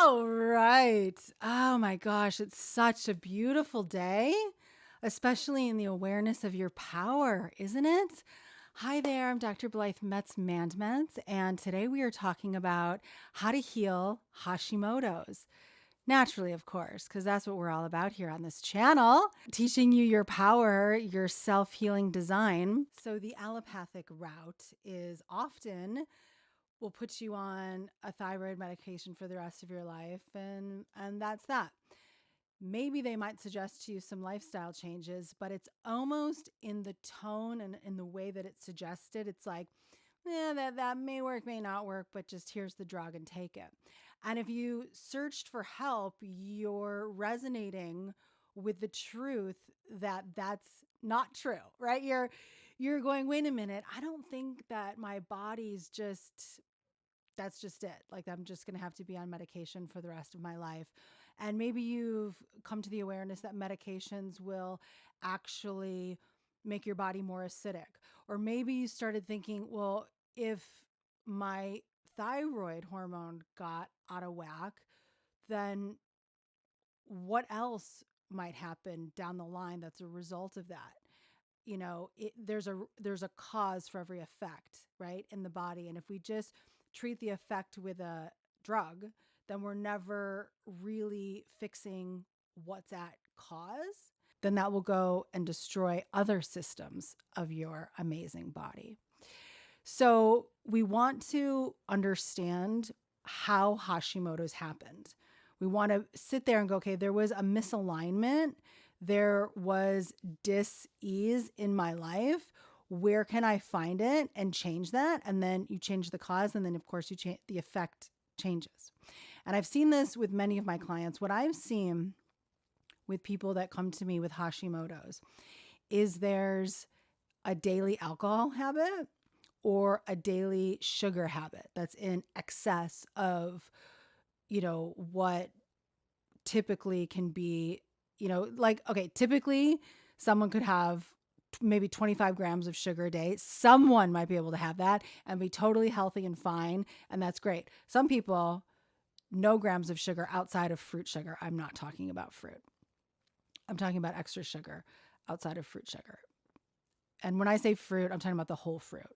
All right. Oh my gosh, it's such a beautiful day, especially in the awareness of your power, isn't it? Hi there, I'm Dr. Blythe Metz-Mändmets, and today we are talking about how to heal Hashimoto's. Naturally, of course, because that's what we're all about here on this channel, teaching you your power, your self-healing design. So the allopathic route is often will put you on a thyroid medication for the rest of your life, and that's that. Maybe they might suggest to you some lifestyle changes, but it's almost in the tone and in the way that it's suggested. It's like, yeah, that may work, may not work, but just here's the drug and take it. And if you searched for help, you're resonating with the truth that that's not true, right? You're going, wait a minute, I don't think that my body's just that's just it. Like, I'm just going to have to be on medication for the rest of my life. And maybe you've come to the awareness that medications will actually make your body more acidic. Or maybe you started thinking, well, if my thyroid hormone got out of whack, then what else might happen down the line that's a result of that? There's a cause for every effect, right, in the body. And if we just treat the effect with a drug, then we're never really fixing what's at cause. Then that will go and destroy other systems of your amazing body. So we want to understand how Hashimoto's happened. We want to sit there and go, okay, there was a misalignment. There was dis-ease in my life. Where can I find it and change that? And then you change the cause. And then, of course, you change the effect changes. And I've seen this with many of my clients. What I've seen with people that come to me with Hashimoto's is there's a daily alcohol habit or a daily sugar habit that's in excess of, what typically can be, like, okay, typically someone could have maybe 25 grams of sugar a day. Someone might be able to have that and be totally healthy and fine. And that's great. Some people, no grams of sugar outside of fruit sugar. I'm not talking about fruit. I'm talking about extra sugar outside of fruit sugar. And when I say fruit, I'm talking about the whole fruit.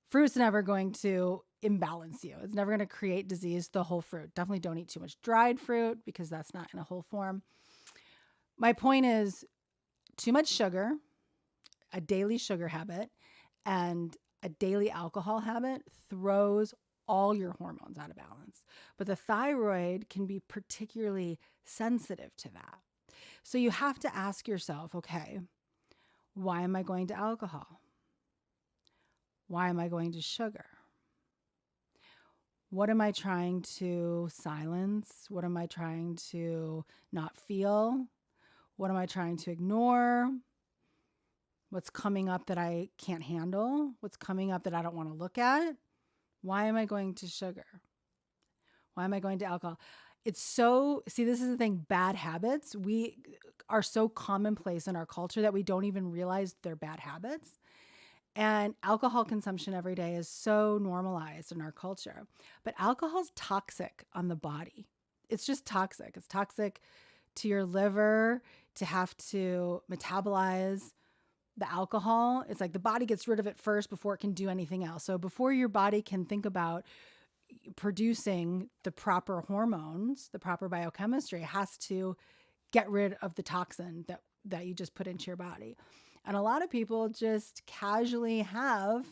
Fruit's never going to imbalance you. It's never going to create disease, the whole fruit. Definitely don't eat too much dried fruit because that's not in a whole form. My point is too much sugar, a daily sugar habit, and a daily alcohol habit throws all your hormones out of balance. But the thyroid can be particularly sensitive to that. So you have to ask yourself, okay, why am I going to alcohol? Why am I going to sugar? What am I trying to silence? What am I trying to not feel? What am I trying to ignore? What's coming up that I can't handle? What's coming up that I don't want to look at? Why am I going to sugar? Why am I going to alcohol? See, this is the thing, bad habits, we are so commonplace in our culture that we don't even realize they're bad habits. And alcohol consumption every day is so normalized in our culture. But alcohol's toxic on the body. It's just toxic. It's toxic to your liver to have to metabolize the alcohol. It's like the body gets rid of it first before it can do anything else. So before your body can think about producing the proper hormones, the proper biochemistry, it has to get rid of the toxin that you just put into your body. And a lot of people just casually have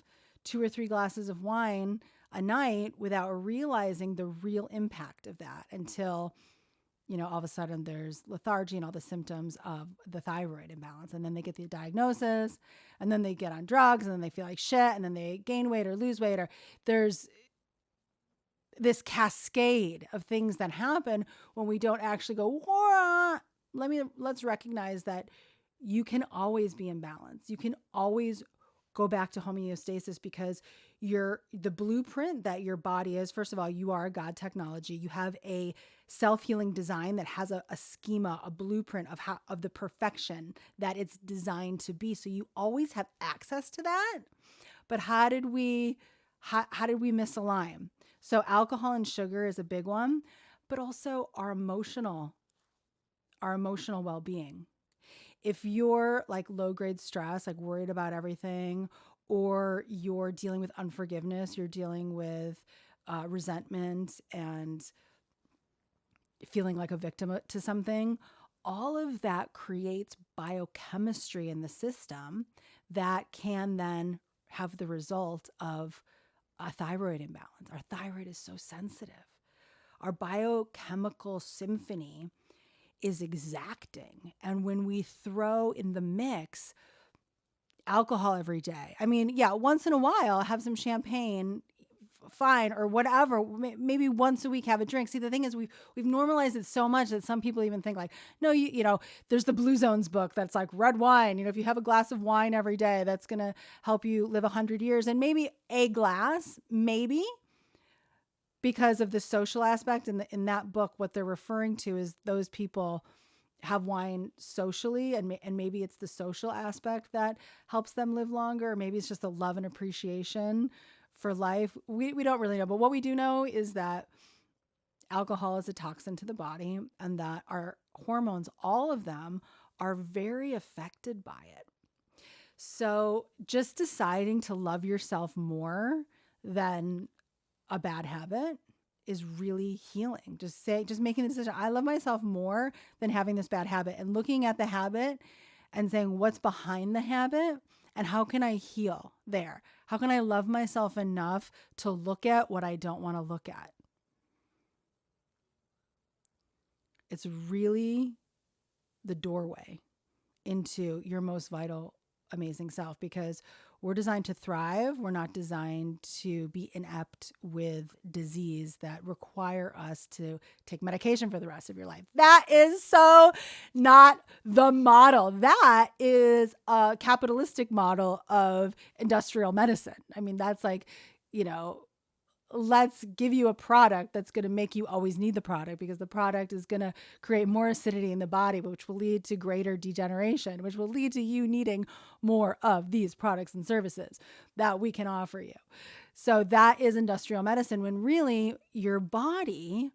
2 or 3 glasses of wine a night without realizing the real impact of that until, all of a sudden there's lethargy and all the symptoms of the thyroid imbalance. And then they get the diagnosis and then they get on drugs and then they feel like shit and then they gain weight or lose weight, or there's this cascade of things that happen when we don't actually go, whoa, let's recognize that you can always be in balance. You can always go back to homeostasis because the blueprint that your body is, first of all, you are a God technology. You have a self-healing design that has a schema, a blueprint of the perfection that it's designed to be. So you always have access to that. But how did we misalign? So alcohol and sugar is a big one. but also our emotional well-being. If you're like low grade stress, like worried about everything, or you're dealing with unforgiveness, you're dealing with resentment and feeling like a victim to something, all of that creates biochemistry in the system that can then have the result of a thyroid imbalance. Our thyroid is so sensitive. Our biochemical symphony is exacting. And when we throw in the mix alcohol every day, I mean, yeah, once in a while, have some champagne, fine, or whatever. Maybe once a week have a drink. See, the thing is, we've normalized it so much that some people even think like, no, there's the Blue Zones book that's like red wine. If you have a glass of wine every day, that's gonna help you live 100 years, and maybe a glass, maybe. Because of the social aspect in that book, what they're referring to is those people have wine socially, and maybe it's the social aspect that helps them live longer, or maybe it's just the love and appreciation for life. We don't really know, but what we do know is that alcohol is a toxin to the body, and that our hormones, all of them, are very affected by it. So just deciding to love yourself more than a bad habit is really healing. Just making the decision, I love myself more than having this bad habit, and looking at the habit and saying, what's behind the habit and how can I heal there? How can I love myself enough to look at what I don't want to look at? It's really the doorway into your most vital, amazing self, because we're designed to thrive. We're not designed to be inept with disease that require us to take medication for the rest of your life. That is so not the model. That is a capitalistic model of industrial medicine. I mean, that's like, let's give you a product that's going to make you always need the product, because the product is going to create more acidity in the body, which will lead to greater degeneration, which will lead to you needing more of these products and services that we can offer you. So that is industrial medicine, when really your body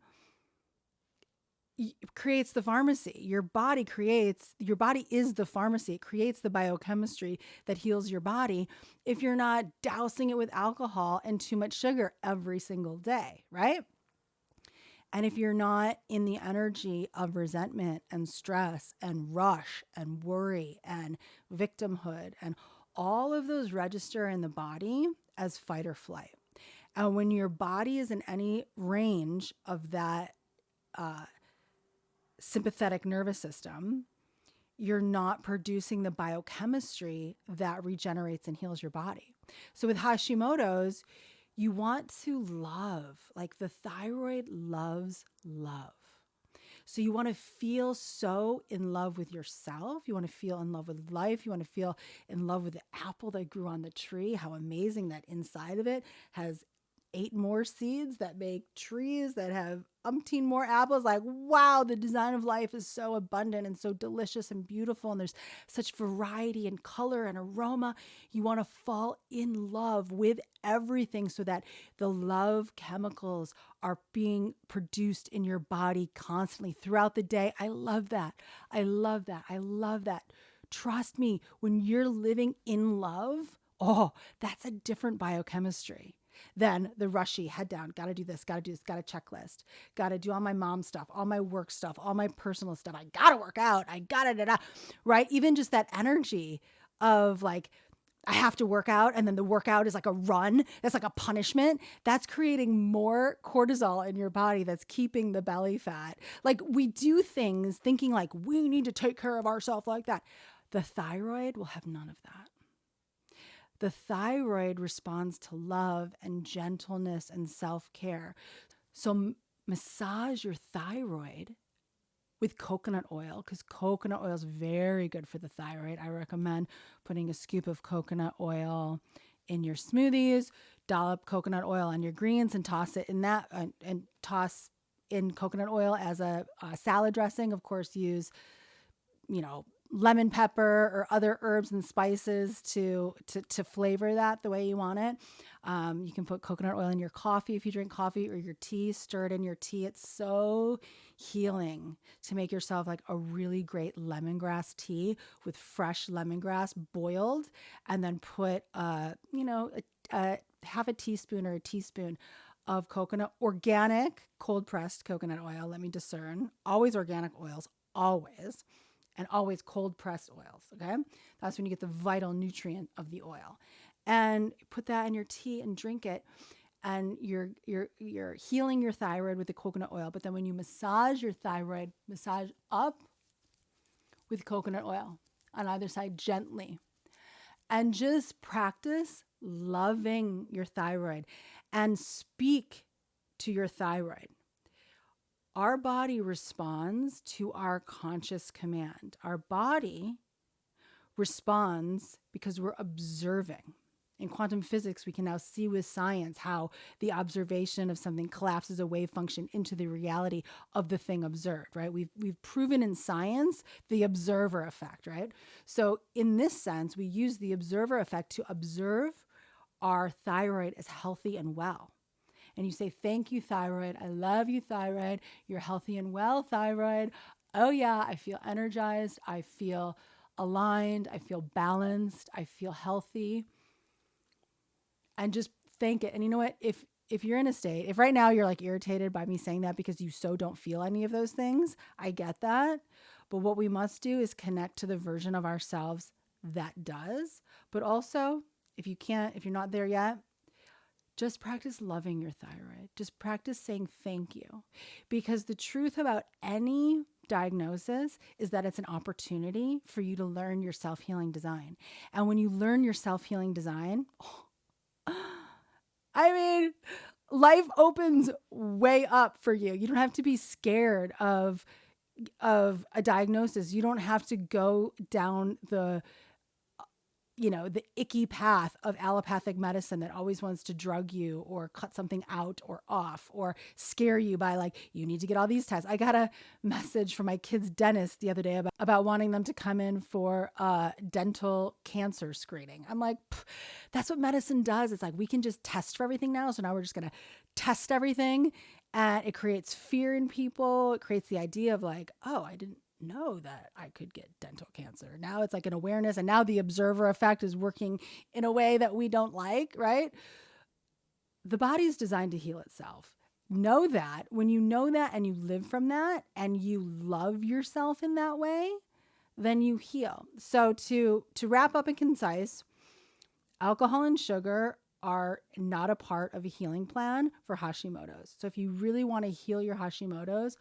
creates the pharmacy. Your body is the pharmacy. It creates the biochemistry that heals your body if you're not dousing it with alcohol and too much sugar every single day, right? And if you're not in the energy of resentment and stress and rush and worry and victimhood, and all of those register in the body as fight or flight. And when your body is in any range of that sympathetic nervous system, you're not producing the biochemistry that regenerates and heals your body. So with Hashimoto's, you want to love, like the thyroid loves love. So you want to feel so in love with yourself. You want to feel in love with life. You want to feel in love with the apple that grew on the tree, how amazing that inside of it has 8 more seeds that make trees that have umpteen more apples. Like, wow, the design of life is so abundant and so delicious and beautiful. And there's such variety and color and aroma. You want to fall in love with everything so that the love chemicals are being produced in your body constantly throughout the day. I love that. I love that. I love that. Trust me, when you're living in love, that's a different biochemistry. Then the rushy, head down, got to do this, got to do this, got to checklist, got to do all my mom stuff, all my work stuff, all my personal stuff. I got to work out. I got to, right? Even just that energy of like, I have to work out, and then the workout is like a run. That's like a punishment. That's creating more cortisol in your body. That's keeping the belly fat. Like, we do things thinking like we need to take care of ourselves like that. The thyroid will have none of that. The thyroid responds to love and gentleness and self-care. So massage your thyroid with coconut oil, because coconut oil is very good for the thyroid. I recommend putting a scoop of coconut oil in your smoothies, dollop coconut oil on your greens, and toss it in that, and toss in coconut oil as a salad dressing. Of course, use, lemon pepper or other herbs and spices to flavor that the way you want it. You can put coconut oil in your coffee if you drink coffee, or your tea, stir it in your tea. It's so healing to make yourself like a really great lemongrass tea with fresh lemongrass boiled, and then put, half a teaspoon or a teaspoon of organic cold pressed coconut oil. Let me discern. Always organic oils, always. And always cold pressed oils. Okay. That's when you get the vital nutrient of the oil, and put that in your tea and drink it. And you're healing your thyroid with the coconut oil. But then when you massage your thyroid, massage up with coconut oil on either side gently, and just practice loving your thyroid and speak to your thyroid. Our body responds to our conscious command. Our body responds because we're observing. In quantum physics, we can now see with science how the observation of something collapses a wave function into the reality of the thing observed, right? We've proven in science the observer effect, right? So in this sense, we use the observer effect to observe our thyroid as healthy and well. And you say, thank you, thyroid. I love you, thyroid. You're healthy and well, thyroid. Oh yeah, I feel energized. I feel aligned. I feel balanced. I feel healthy. And just thank it. And you know what? If you're in a state, if right now you're like irritated by me saying that because you so don't feel any of those things, I get that. But what we must do is connect to the version of ourselves that does. But also, if you're not there yet, just practice loving your thyroid. Just practice saying thank you. Because the truth about any diagnosis is that it's an opportunity for you to learn your self-healing design. And when you learn your self-healing design, life opens way up for you. You don't have to be scared of a diagnosis. You don't have to go down the icky path of allopathic medicine that always wants to drug you or cut something out or off or scare you by like, you need to get all these tests. I got a message from my kid's dentist the other day about wanting them to come in for dental cancer screening. I'm like, that's what medicine does. It's like, we can just test for everything now. So now we're just going to test everything. And it creates fear in people. It creates the idea of like, oh, I didn't know that I could get dental cancer. Now it's like an awareness, and now the observer effect is working in a way that we don't like, right? The body is designed to heal itself. Know that. When you know that and you live from that and you love yourself in that way, then you heal. So to wrap up and concise, alcohol and sugar are not a part of a healing plan for Hashimoto's. So if you really want to heal your Hashimoto's,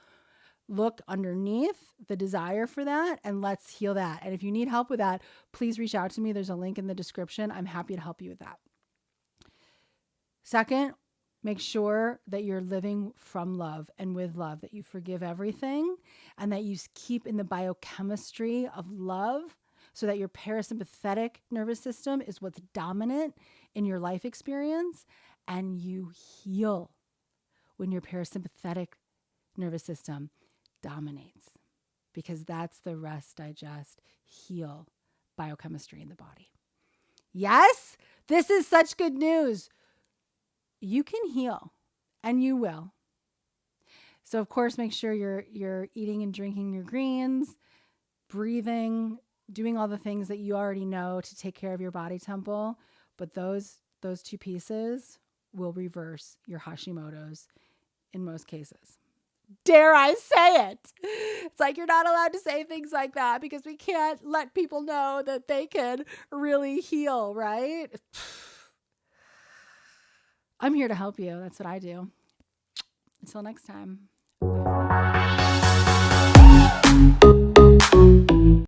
look underneath the desire for that and let's heal that. And if you need help with that, please reach out to me. There's a link in the description. I'm happy to help you with that. Second, make sure that you're living from love and with love, that you forgive everything and that you keep in the biochemistry of love so that your parasympathetic nervous system is what's dominant in your life experience, and you heal when your parasympathetic nervous system dominates, because that's the rest, digest, heal biochemistry in the body. Yes, this is such good news. You can heal, and you will. So of course, make sure you're eating and drinking your greens, breathing, doing all the things that you already know to take care of your body temple. But those two pieces will reverse your Hashimoto's in most cases. Dare I say it? It's like you're not allowed to say things like that because we can't let people know that they can really heal, right? I'm here to help you. That's what I do. Until next time.